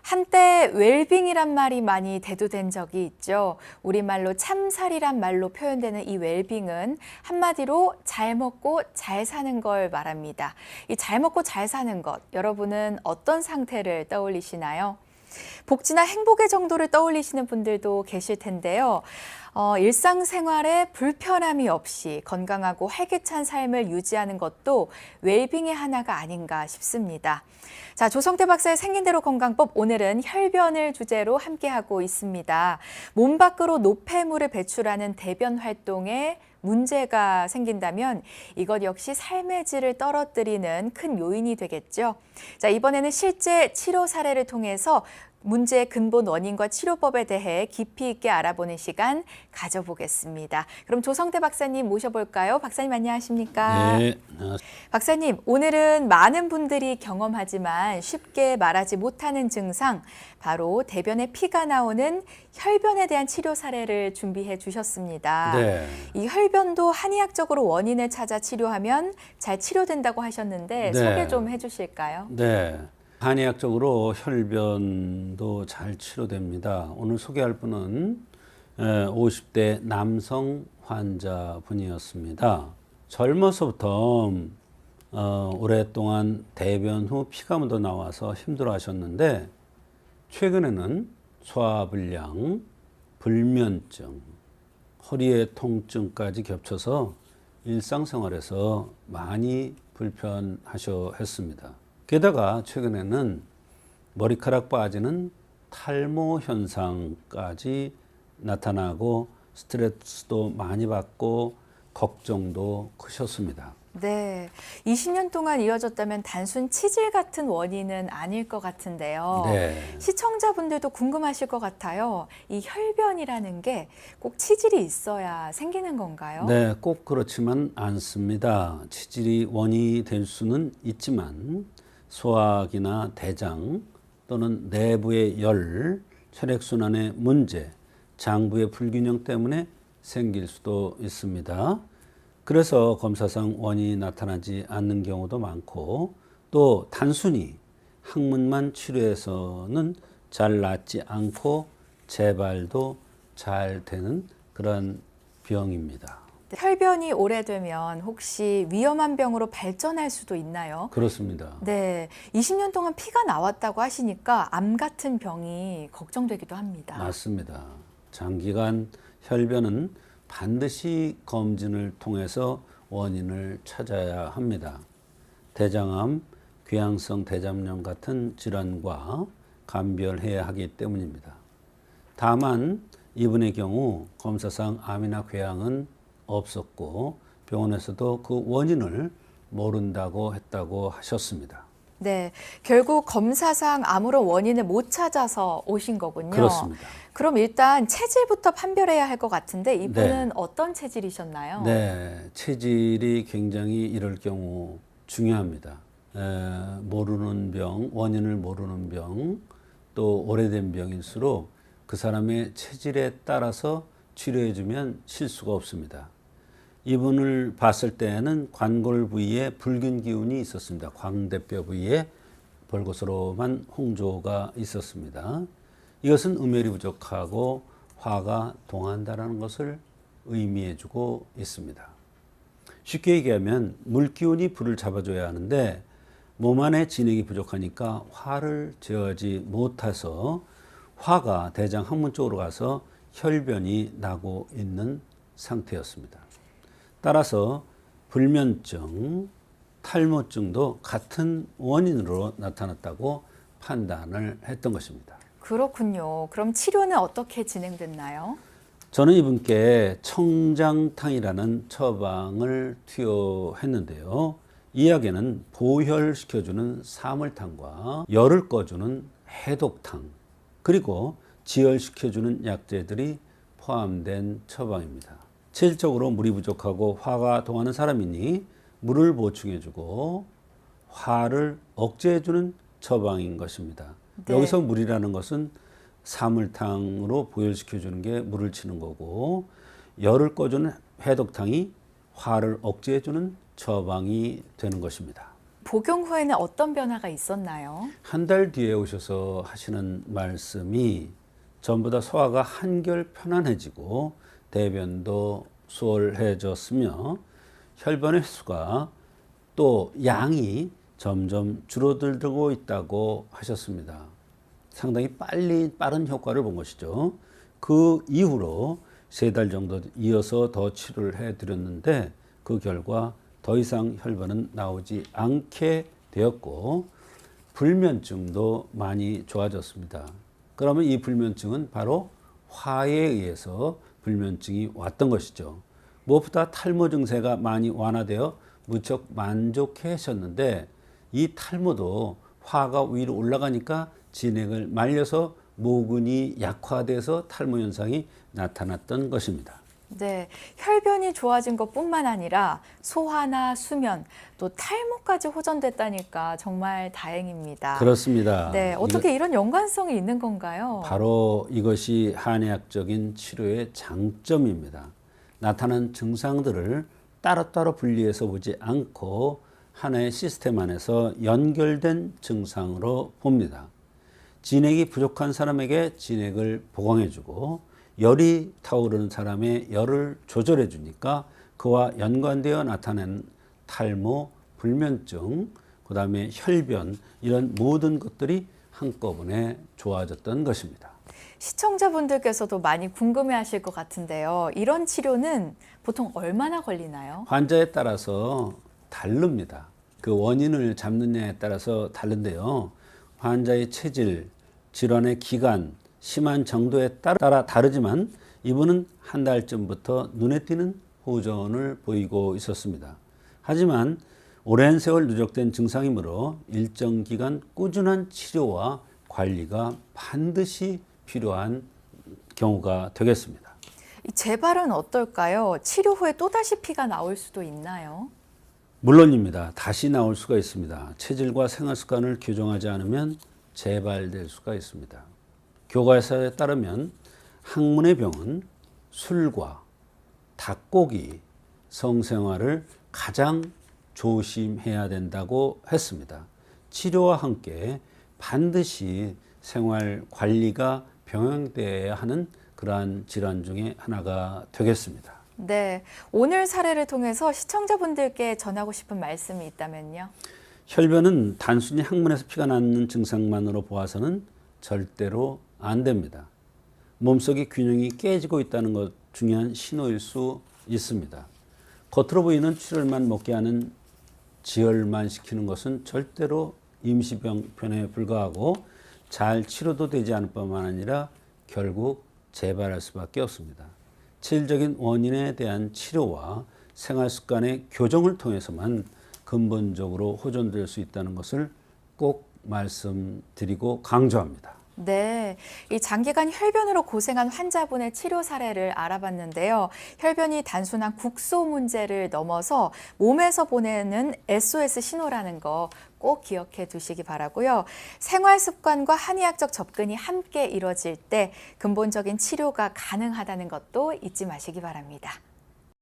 한때 웰빙이란 말이 많이 대두된 적이 있죠. 우리말로 참살이란 말로 표현되는 이 웰빙은 한마디로 잘 먹고 잘 사는 걸 말합니다. 이 잘 먹고 잘 사는 것, 여러분은 어떤 상태를 떠올리시나요? 복지나 행복의 정도를 떠올리시는 분들도 계실 텐데요. 일상생활에 불편함이 없이 건강하고 활기찬 삶을 유지하는 것도 웰빙의 하나가 아닌가 싶습니다. 자, 조성태 박사의 생긴 대로 건강법, 오늘은 혈변을 주제로 함께하고 있습니다. 몸 밖으로 노폐물을 배출하는 대변 활동에 문제가 생긴다면 이것 역시 삶의 질을 떨어뜨리는 큰 요인이 되겠죠. 자, 이번에는 실제 치료 사례를 통해서 문제의 근본 원인과 치료법에 대해 깊이 있게 알아보는 시간 가져보겠습니다. 그럼 조성태 박사님 모셔볼까요? 박사님 안녕하십니까? 네. 박사님, 오늘은 많은 분들이 경험하지만 쉽게 말하지 못하는 증상, 바로 대변에 피가 나오는 혈변에 대한 치료 사례를 준비해 주셨습니다. 네. 이 혈변도 한의학적으로 원인을 찾아 치료하면 잘 치료된다고 하셨는데 네. 소개 좀 해주실까요? 네. 한의학적으로 혈변도 잘 치료됩니다. 오늘 소개할 분은 50대 남성 환자분이었습니다. 젊어서부터 오랫동안 대변 후 피가 묻어 나와서 힘들어하셨는데 최근에는 소화불량, 불면증, 허리의 통증까지 겹쳐서 일상생활에서 많이 불편하셔 했습니다. 게다가 최근에는 머리카락 빠지는 탈모 현상까지 나타나고 스트레스도 많이 받고 걱정도 크셨습니다. 네, 20년 동안 이어졌다면 단순 치질 같은 원인은 아닐 것 같은데요. 네. 시청자분들도 궁금하실 것 같아요. 이 혈변이라는 게 꼭 치질이 있어야 생기는 건가요? 네, 꼭 그렇지만 않습니다. 치질이 원인이 될 수는 있지만 소화기나 대장 또는 내부의 열, 혈액순환의 문제, 장부의 불균형 때문에 생길 수도 있습니다. 그래서 검사상 원인이 나타나지 않는 경우도 많고 또 단순히 항문만 치료해서는 잘 낫지 않고 재발도 잘 되는 그런 병입니다. 혈변이 오래되면 혹시 위험한 병으로 발전할 수도 있나요? 그렇습니다. 네, 20년 동안 피가 나왔다고 하시니까 암 같은 병이 걱정되기도 합니다. 맞습니다. 장기간 혈변은 반드시 검진을 통해서 원인을 찾아야 합니다. 대장암, 궤양성 대장염 같은 질환과 감별해야 하기 때문입니다. 다만 이분의 경우 검사상 암이나 궤양은 없었고 병원에서도 그 원인을 모른다고 했다고 하셨습니다. 네, 결국 검사상 아무런 원인을 못 찾아서 오신 거군요. 그렇습니다. 그럼 일단 체질부터 판별해야 할 것 같은데 이분은 네. 어떤 체질이셨나요? 네, 체질이 굉장히 이럴 경우 중요합니다. 모르는 병, 원인을 모르는 병, 또 오래된 병일수록 그 사람의 체질에 따라서 치료해주면 실수가 없습니다. 이분을 봤을 때는 관골 부위에 붉은 기운이 있었습니다. 광대뼈 부위에 벌거스름한 홍조가 있었습니다. 이것은 음혈이 부족하고 화가 동한다는 것을 의미해주고 있습니다. 쉽게 얘기하면 물기운이 불을 잡아줘야 하는데 몸 안에 진액이 부족하니까 화를 제어하지 못해서 화가 대장 항문 쪽으로 가서 혈변이 나고 있는 상태였습니다. 따라서 불면증, 탈모증도 같은 원인으로 나타났다고 판단을 했던 것입니다. 그렇군요. 그럼 치료는 어떻게 진행됐나요? 저는 이분께 청장탕이라는 처방을 투여했는데요. 이 약에는 보혈시켜주는 사물탕과 열을 꺼주는 해독탕, 그리고 지혈시켜주는 약재들이 포함된 처방입니다. 체질적으로 물이 부족하고 화가 동하는 사람이니 물을 보충해주고 화를 억제해주는 처방인 것입니다. 네. 여기서 물이라는 것은 사물탕으로 보혈시켜주는 게 물을 치는 거고 열을 꺼주는 해독탕이 화를 억제해주는 처방이 되는 것입니다. 복용 후에는 어떤 변화가 있었나요? 한 달 뒤에 오셔서 하시는 말씀이 전부 다 소화가 한결 편안해지고 대변도 수월해졌으며 혈변의 횟수가 또 양이 점점 줄어들고 있다고 하셨습니다. 상당히 빠른 효과를 본 것이죠. 그 이후로 3달 정도 이어서 더 치료를 해드렸는데 그 결과 더 이상 혈변은 나오지 않게 되었고 불면증도 많이 좋아졌습니다. 그러면 이 불면증은 바로 화에 의해서 불면증이 왔던 것이죠. 무엇보다 탈모 증세가 많이 완화되어 무척 만족해 하셨는데 이 탈모도 화가 위로 올라가니까 진액을 말려서 모근이 약화돼서 탈모 현상이 나타났던 것입니다. 네, 혈변이 좋아진 것뿐만 아니라 소화나 수면, 또 탈모까지 호전됐다니까 정말 다행입니다. 그렇습니다. 네, 어떻게 이런 연관성이 있는 건가요? 바로 이것이 한의학적인 치료의 장점입니다. 나타난 증상들을 따로따로 분리해서 보지 않고 하나의 시스템 안에서 연결된 증상으로 봅니다. 진액이 부족한 사람에게 진액을 보강해주고 열이 타오르는 사람의 열을 조절해 주니까 그와 연관되어 나타나는 탈모, 불면증, 그 다음에 혈변 이런 모든 것들이 한꺼번에 좋아졌던 것입니다. 시청자분들께서도 많이 궁금해하실 것 같은데요. 이런 치료는 보통 얼마나 걸리나요? 환자에 따라서 다릅니다. 그 원인을 잡느냐에 따라서 다른데요. 환자의 체질, 질환의 기간, 심한 정도에 따라 다르지만 이분은 한 달쯤부터 눈에 띄는 호전을 보이고 있었습니다. 하지만 오랜 세월 누적된 증상이므로 일정 기간 꾸준한 치료와 관리가 반드시 필요한 경우가 되겠습니다. 이 재발은 어떨까요? 치료 후에 또다시 피가 나올 수도 있나요? 물론입니다. 다시 나올 수가 있습니다. 체질과 생활 습관을 교정하지 않으면 재발될 수가 있습니다. 교과서에 따르면 학문의 병은 술과 닭고기, 성생활을 가장 조심해야 된다고 했습니다. 치료와 함께 반드시 생활 관리가 병행되어야 하는 그러한 질환 중에 하나가 되겠습니다. 네, 오늘 사례를 통해서 시청자분들께 전하고 싶은 말씀이 있다면요. 혈변은 단순히 항문에서 피가 나는 증상만으로 보아서는 절대로 안 됩니다. 몸속의 균형이 깨지고 있다는 것 중요한 신호일 수 있습니다. 겉으로 보이는 출혈만 먹게 하는 지혈만 시키는 것은 절대로 임시병편에 불과하고 잘 치료도 되지 않을 뿐만 아니라 결국 재발할 수밖에 없습니다. 체질적인 원인에 대한 치료와 생활 습관의 교정을 통해서만 근본적으로 호전될 수 있다는 것을 꼭 말씀드리고 강조합니다. 네, 이 장기간 혈변으로 고생한 환자분의 치료 사례를 알아봤는데요. 혈변이 단순한 국소 문제를 넘어서 몸에서 보내는 SOS 신호라는 거 꼭 기억해 두시기 바라고요. 생활 습관과 한의학적 접근이 함께 이뤄질 때 근본적인 치료가 가능하다는 것도 잊지 마시기 바랍니다.